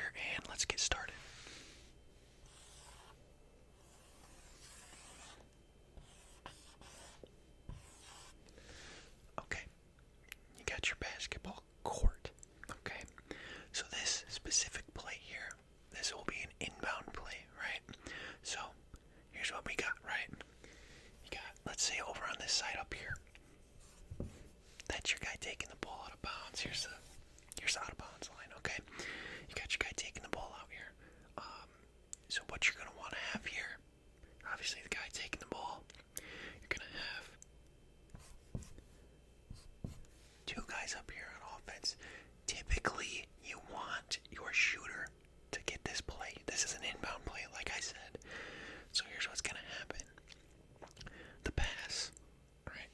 here and let's get started. Okay, you got your basketball court. Okay, so this specific play here, this will be an inbound play, right? So here's what we got, right? You got, let's say over on this side up here, that's your guy taking the ball out of bounds. Here's the out of bounds line, okay? You got your guy taking the ball out here. So what you're gonna want to have here, obviously the guy taking the ball, you're gonna have two guys up here on offense. Typically, you want your shooter to get this play. This is an inbound play, like I said. So here's what's gonna happen. The pass, right?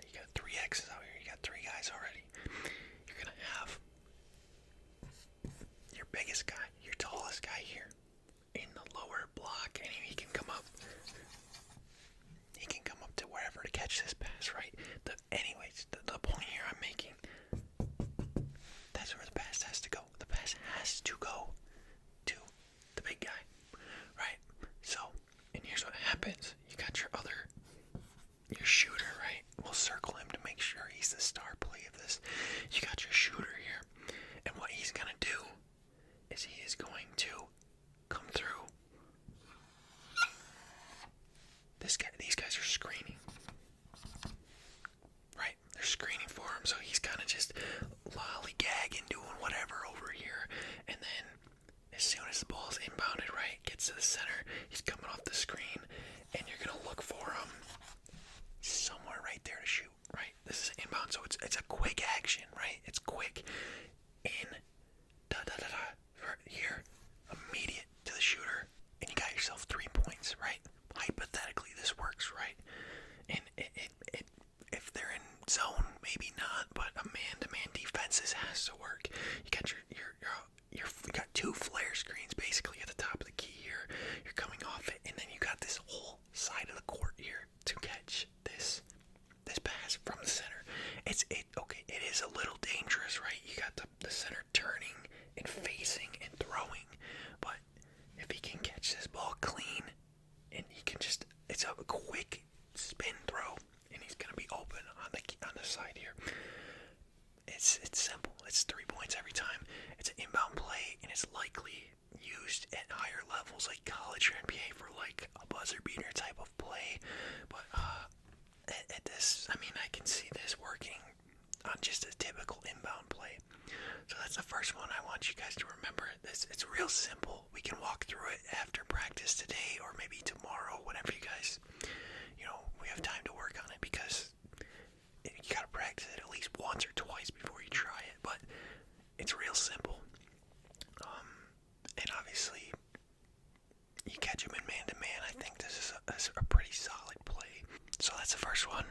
You got three X's out here. You got three guys already. You're gonna have your biggest guy, your tallest guy here in the lower block, and he can come up. He can come up to wherever to catch this pass, right? Anyways, the point here I'm making, that's where the pass has to go. The pass has to go to the big guy, right? So, and here's what happens. You got your shooter, right? We'll circle him to make sure he's the star play of this. You got your shooter here, and what he's gonna do is he is going to come through. These guys are screening, right? They're screening for him, so he's kind of just lollygagging, doing whatever over here, and then as soon as the ball's inbounded, right, gets to the center, he's coming off the screen, and you're gonna look for him somewhere right there to shoot, right? This is inbound, so it's a quick action, right? It's quick in here, immediate to the shooter, and you got yourself 3 points, right? Hypothetically, this works, right? And if they're in zone, maybe not, but a man-to-man defense has to work. You got you got two flare screens basically at the top of the key here. You're coming off it, and then you got this whole side of the court here to catch this pass from the center. It is a little dangerous, right? You got the center turning and facing and throwing, but if he can catch this ball clean and he can it's a quick spin throw and he's gonna be open on the side here. It's simple. It's 3 points every time. It's an inbound play, and it's likely used at higher levels like college or NBA for like a buzzer beater type of play, but at this, I mean, I can see this working on just a typical inbound play. So that's the first one I want you guys to remember. It's real simple. We can walk through it after practice today or maybe tomorrow, whenever you guys, we have time to work on it, because you gotta practice it at least once or twice before you try it. But it's real simple. And obviously, you catch him in man-to-man. I think this is a pretty solid play. So that's the first one.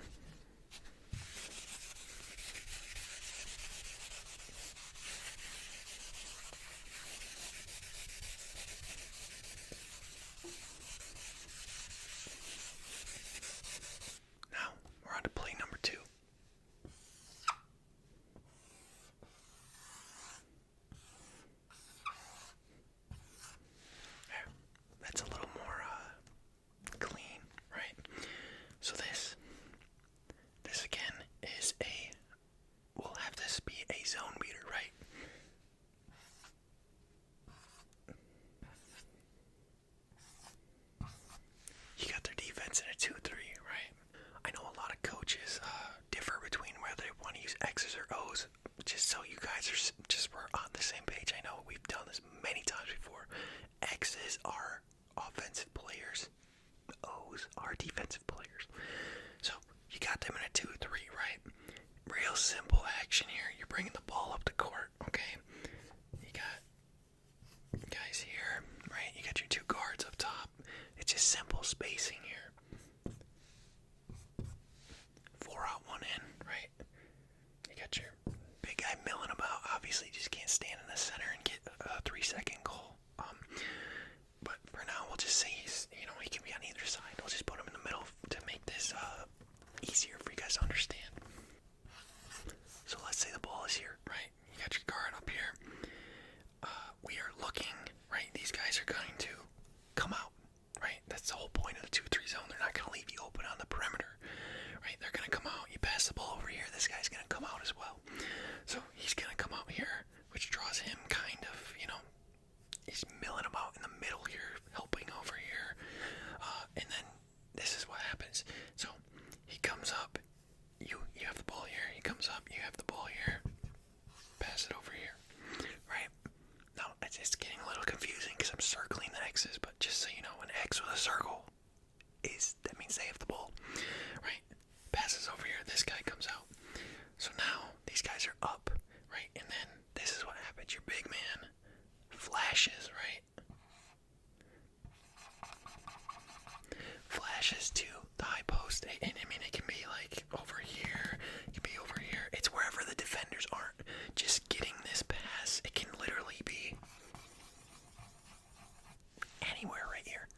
Now, we're on to play number 2. That's a little more clean, right? So this again is we'll have this be a zone beater, right? You got their defense in a 2-3, right? I know a lot of coaches differ between whether they want to use X's or O's. Just so you guys we're on the same page. I know we've done this many times before. X's are offensive players. O's are defensive players. So you got them in a 2-3, right? Real simple action here. You're bringing the ball up the court, okay? You got guys here, right? You got your two guards up top. It's just simple spacing here. 4 out, 1 in, right? You got your big guy milling about. Obviously, just can't stand in the center and get a 3-second goal. But for now, we'll just say he can be on either side. We'll just put him in the middle to make this easier for you guys to understand. So let's say the ball is here, right? You got your guard up here. We are looking guys are going to come out, right? That's the whole point of the 2-3 zone. They're not going to leave you open on the perimeter, right? They're going to come out. You pass the ball over here. This guy's going to come out as well. So he's going to come out here, which draws him kind of, he's milling him out in the middle here, helping over here. And then this is what happens. So he comes up. You have the ball here. He comes up. You have the ball here. Pass it over here, right? Now, it's getting a little confusing because I'm circling the X's, but just so you know, an X with a circle that means they have the ball, right? Passes over here. This guy comes out. So now these guys are up, right? And then this is what happens. Your big man flashes, right? Flashes to the high post. And I mean, it can be like over here. It can be over here. It's wherever the defenders aren't. Just getting this pass. It can literally be anywhere right here.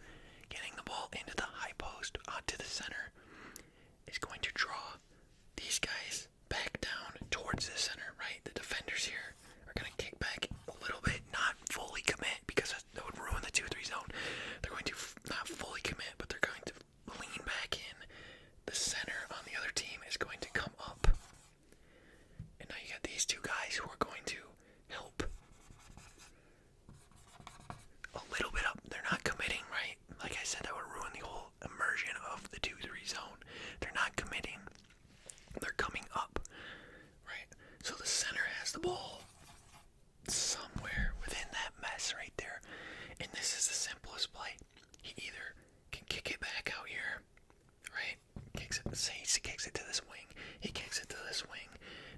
Getting the ball into the high post onto the center is going to draw these guys back down towards the center, right? The defenders here are going to kick back a little bit, not fully commit because that would ruin the 2-3 zone. They're going to not fully commit, but they're going to lean back in. The center on the other team is going to come up. And now you got these two guys who are going to help a little bit up. They're not committing, right? Like I said, that would ruin the whole immersion of the 2-3 zone. They're not committing. They're coming up, right? So the center has the ball somewhere within that mess right there. And this is the simplest play. He either can kick it back out here, right? Say he kicks it to this wing. He kicks it to this wing.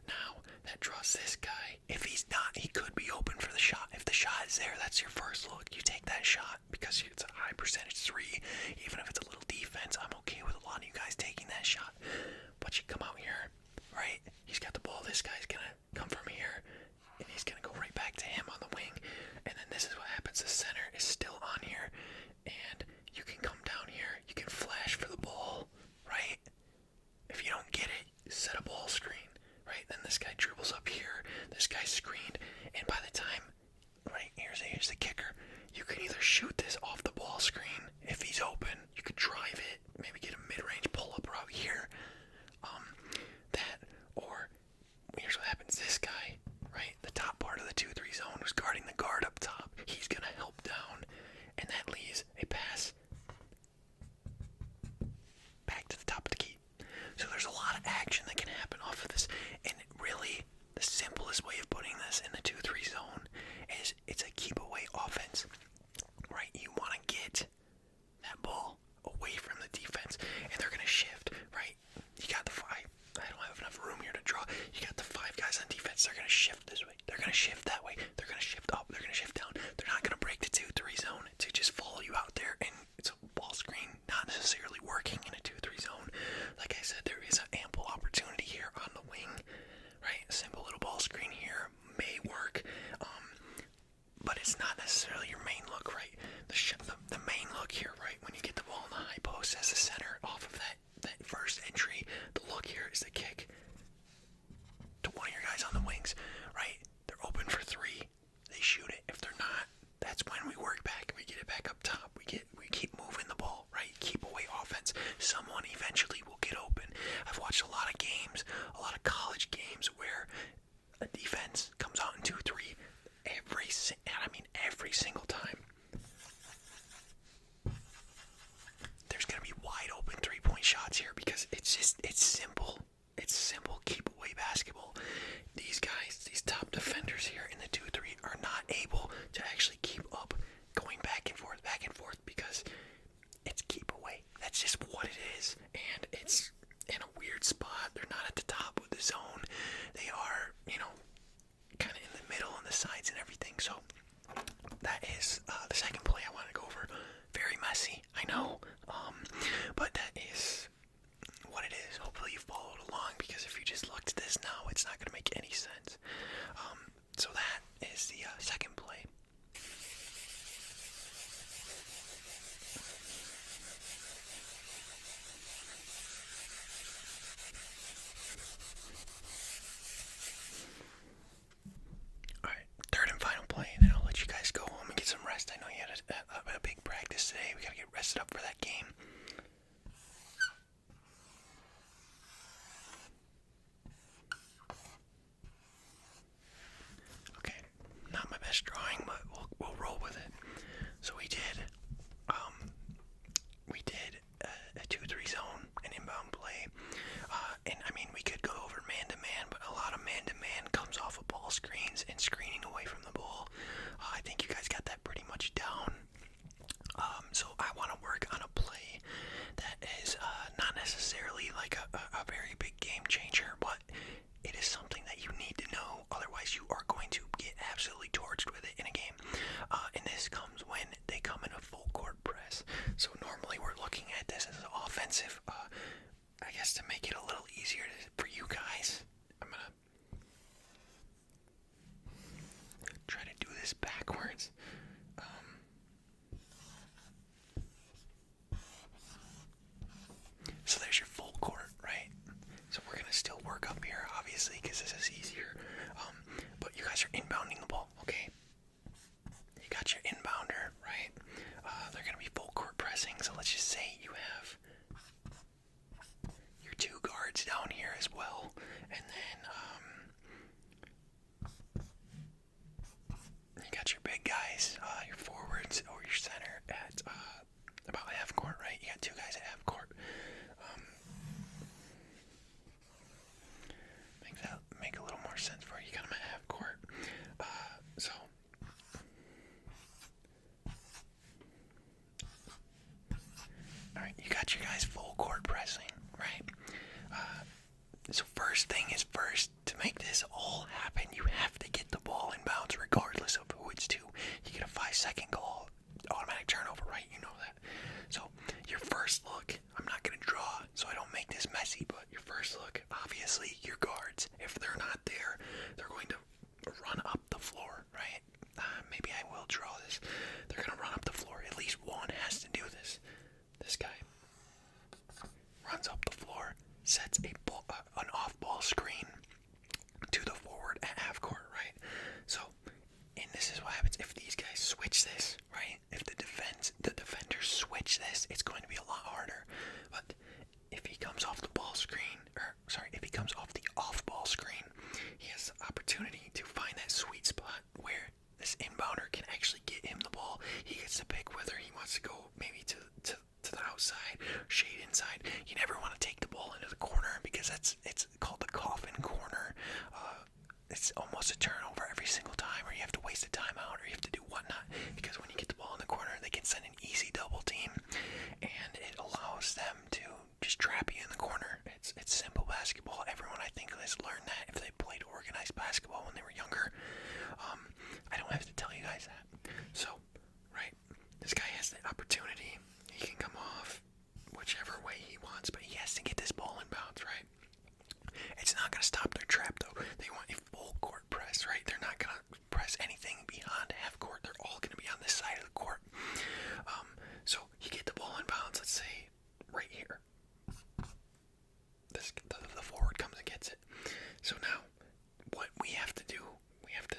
Now, that draws this guy. If he's not, he could be open for the shot. If the shot is there, that's your first look. You take that shot because it's a high percentage 3. Even if it's a little defense, I'm okay with a lot of you guys taking that shot. But you come out here, right? He's got the ball. This guy's going to come from here, and he's going to go right back to him on the wing. And then this is what happens. The center is still on here, and you can come down here. You can flash for the ball, right? If you don't get it, set a ball screen, right? Then this guy dribbles up here. This guy's screened, and by the time, right, here's the kicker. You can either shoot this off the ball screen if he's open. You could drive it, maybe get a mid-range pull-up route here. Or here's what happens. This guy, right, the top part of the 2-3 zone was guarding the guard up top. He's going to help down, and that leaves a pass back to the top of the key. So there's a lot of action that can happen off of this, and really, the simplest way of putting this in the 2-3 zone is it's a keep away offense, right? You want to get that ball away from the defense, and they're going to shift, right? You got the 5. I don't have enough room here to draw. You got the 5 guys on defense. They're going to shift this way. They're going to shift that way. They're going to shift up. They're going to shift down. They're not going to break the 2-3 zone to just follow you out there, and it's a ball screen not necessarily working in a 2-3 zone. Like I said, there is an ample opportunity here on the wing, right? A simple little ball screen here may work, but it's not necessarily your main look, right? The main look here, right, when you get the ball in the high post as a center off of that first entry, the look here is the kick to one of your guys on the wings, right? They're open for 3. They shoot it. If they're not, that's when we work back. We get it back up top. We keep moving the ball, right? Keep away offense. Someone eventually will get open. I've watched a lot of games, a lot of college games where a defense comes out in 2-3 every single time. There's going to be wide open 3-point shots here because it's simple. It's simple keep away basketball. These guys, these top defenders here in the 2-3 are not able to actually keep up going back and forth because it's keep away. That's just what it is. And it's in a weird spot. They're not at the top of the zone. They are, kind of in the middle on the sides and everything. So that is the second play I want to go over. Very messy, I know. But that is what it is. Hopefully you followed along, because if you just looked at this now, it's not going to make any sense. So that is the second play. rested up for that game. Okay, not my best drawing, but we'll roll with it. So we did a 2-3 zone, an inbound play, and I mean we could go over man-to-man, but a lot of man-to-man comes off of ball screens and screening away from the ball. I think you guys got that pretty much down. So I want to work on a play that is not necessarily like a very big game changer, but it is something that you need to know, otherwise you are going to get absolutely torched with it in a game. And this comes when they come in a full court press. So normally we're looking at this as an offensive, I guess to make it a little easier for you guys, I'm going to try to do this backwards. So there's your full court, right? So we're going to still work up here, obviously, because this is easier. But you guys are inbounding the ball, okay? You got your inbounder, right? They're going to be full court pressing, so let's just say you have your two guards down here as well. And then you got your big guys, your forwards or your center at about half court, right? You got two guys at half court. Make a little more sense for you. You got them at half court. So alright, you got your guys full court pressing, right? So first thing is first, to make this all happen, you have to get the ball in bounds regardless of who it's to. You get a 5-second goal, automatic turnover, right? You know that. So your first look, I'm not going to draw so I don't make this messy, but your first look, obviously your guards, if they're not there, they're going to run up the floor, right? Maybe I will draw this. They're going to run up the floor. At least one has to do this. This guy runs up the floor, sets an off-ball screen to the forward at half court, right? So, and this is what happens if these guys switch this, right? If the defenders switch this, it's going to be a lot harder. But if he comes off the ball screen, if he comes off the off-ball screen, he has the opportunity to find that sweet spot where this inbounder can actually get him the ball. He gets to pick whether he wants to go maybe to the outside, shade inside. You never want to take the ball into the corner because it's called the coffin corner. It's almost a turnover every single time, or you have to waste a timeout, or you have to do whatnot, because when you get the ball in the corner, they can send an easy double team, and it allows them to just trap you in the corner. It's simple basketball. Everyone, I think, has learned that if they played organized basketball when they were younger. I don't have to tell you guys that. So, right, this guy has the opportunity. He can come off whichever way he wants, but he has to get this ball in bounds, right? It's not going to stop their trap, though. They want a full court press, right? They're not going to press anything beyond half court. They're all going to be on this side of the court. So you get the ball in bounds, let's say, right here. The forward comes and gets it. So now, what we have to do, we have to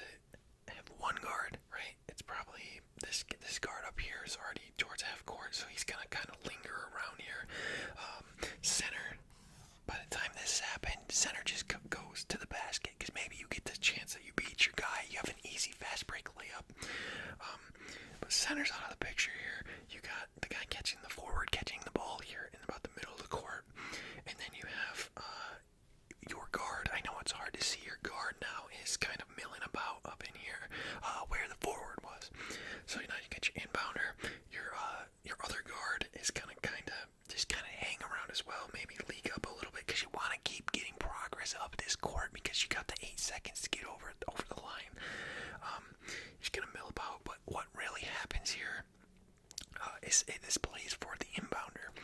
have one guard, right? It's probably this guard up here is already towards half court, so he's gonna kind of linger around here. Center, by the time this happened, center just goes to the basket, because maybe you get the chance that you beat your guy, you have an easy fast break layup. But center's out of the picture here. You got the guy catching the forward, catching the ball here in about the middle of the court, and then you have your guard. I know it's hard to see your guard now, is kind of milling about up in here, where the forward was. So now you get your inbounder. Your other guard is gonna kind of hang around as well. Maybe leak up a little bit, because you want to keep getting progress up this court, because you got the 8 seconds to get over the line. He's gonna mill about, but what really happens here is this plays for the inbounder,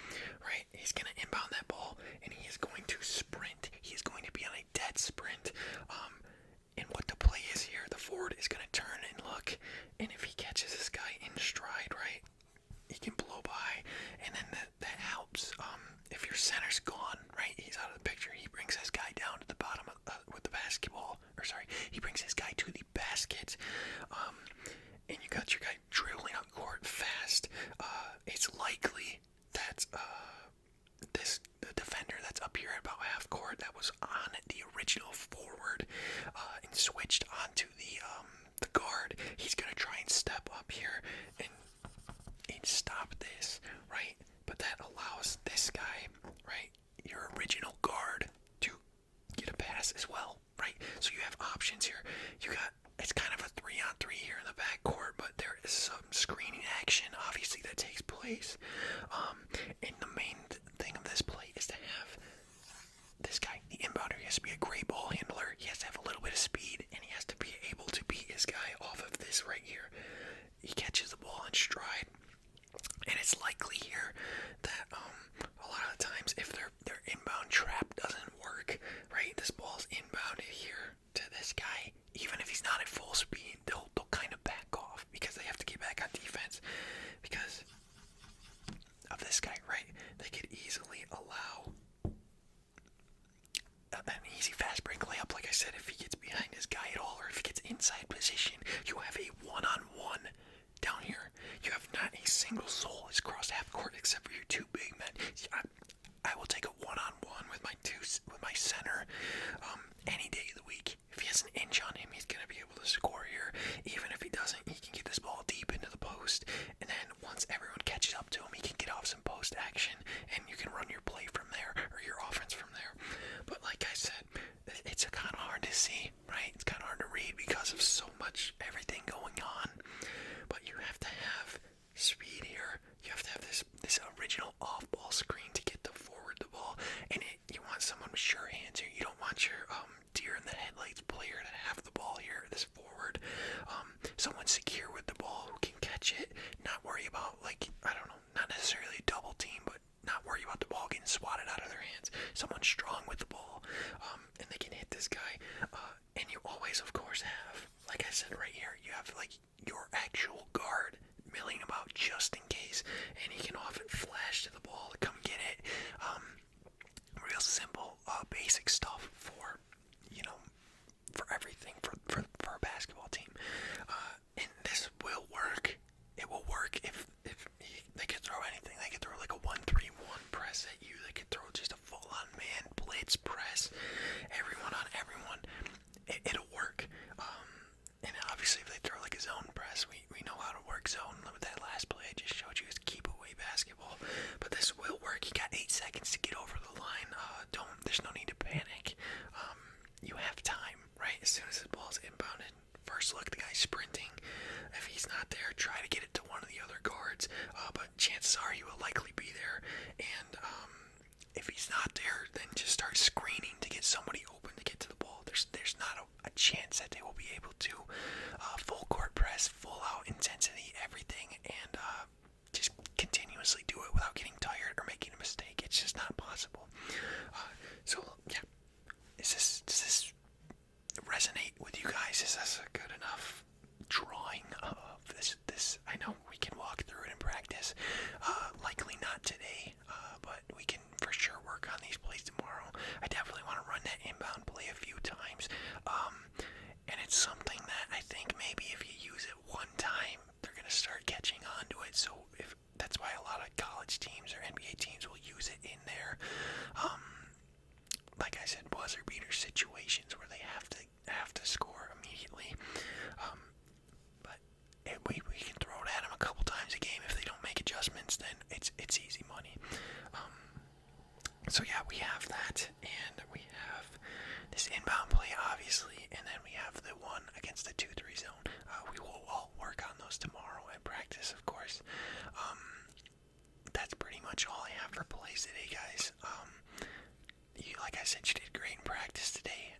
right? He's gonna inbound that ball, and he is going to sprint. He is going to be on a dead sprint. And what the play is here, the forward is gonna turn and look, and if he catches this guy in stride, right, he can blow by, and then that helps. If your center's gone, right, he's out of the picture, he brings this guy down to the bottom with the basketball, he brings this guy to the basket, and you got your guy dribbling up court fast. It's likely pass as well, right? So you have options here. It's kind of a 3-on-3 here in the backcourt, but there is some screening action, obviously, that takes place. And the main thing of this play is to have this guy, the inbounder. He has to be a great ball handler. He has to have a little bit of speed, and he has to be able to beat his guy off of this right here. He catches the ball in stride, and it's likely here that a lot of the times if their inbound trap doesn't work, right, this ball's inbounded here to this guy, even if he's not at full speed, they'll kind of back off because they have to get back on defense because of this guy, right? They could easily allow an easy fast break layup, like I said, if he gets behind his guy at all, or if he gets inside position. You have a one-on-one down here. You have not a single soul has crossed half court except for your two big men. I will take a one-on-one with my center any day of the week. If he has an inch on him, he's going to be able to score here. Even if he doesn't, he can get this ball deep into the post, and then once everyone catches up to him, he can get off some post action, and you can run your play from there, or your offense from there. But like I said, it's kind of hard to see, right? It's kind of hard to read because of so much, everything going on. But you have to have speed here. You have to have this original off-ball screen to get forward the ball, and you want someone with sure hands here. You don't want your deer in the headlights player to have the ball here, this forward. Someone secure with the ball who can catch it, not worry about, like, I don't know, not necessarily a double team, but not worry about the ball getting swatted out of their hands. Someone strong with the ball, and they can hit this guy. And you always, of course, have, like I said right here, you have like your actual guard milling about just in case, and he can often flash to the ball to come get it. Real simple, basic stuff for, for everything for a basketball team. And this will work. It will work if they could throw anything. They could throw like a 1-3-1 press at you. They could throw just a full-on man blitz press, everyone on everyone. It'll work. And obviously if they throw like a zone press, we know how to work zone. With that last play I just showed you is keep away basketball. But this will work. You got 8 seconds to get over the line. There's no need to panic. You have time, right? As soon as the ball's inbounded, first look, the guy's sprinting. If he's not there, try to get it to one of the other guards. But chances are he will likely be there. And if he's not there, then just start screening to get somebody open to get to the ball. There's not a chance that they will be able to full court press, full out intensity, everything, and just continuously do it without getting tired or making a mistake. It's just not possible. So yeah, does this resonate with you guys? Is this a good enough drawing of this? I know we can walk through it in practice. Likely not today, but we can for sure work on these plays tomorrow. I definitely want to run that inbound play a few times. And it's something that I think maybe if you use it one time, they're going to start catching on to it. So that's why a lot of college teams or NBA teams will use it in their, like I said, buzzer beater situations where they have to score immediately. But we can throw it at them a couple times a game. If they don't make adjustments, then it's easy money. So yeah, we have that, and we have this inbound play, obviously, and then we have the one against the 2-3 zone. We will all work on those tomorrow at practice, of course. That's pretty much all I have for plays today, guys. Like I said, you did great in practice today.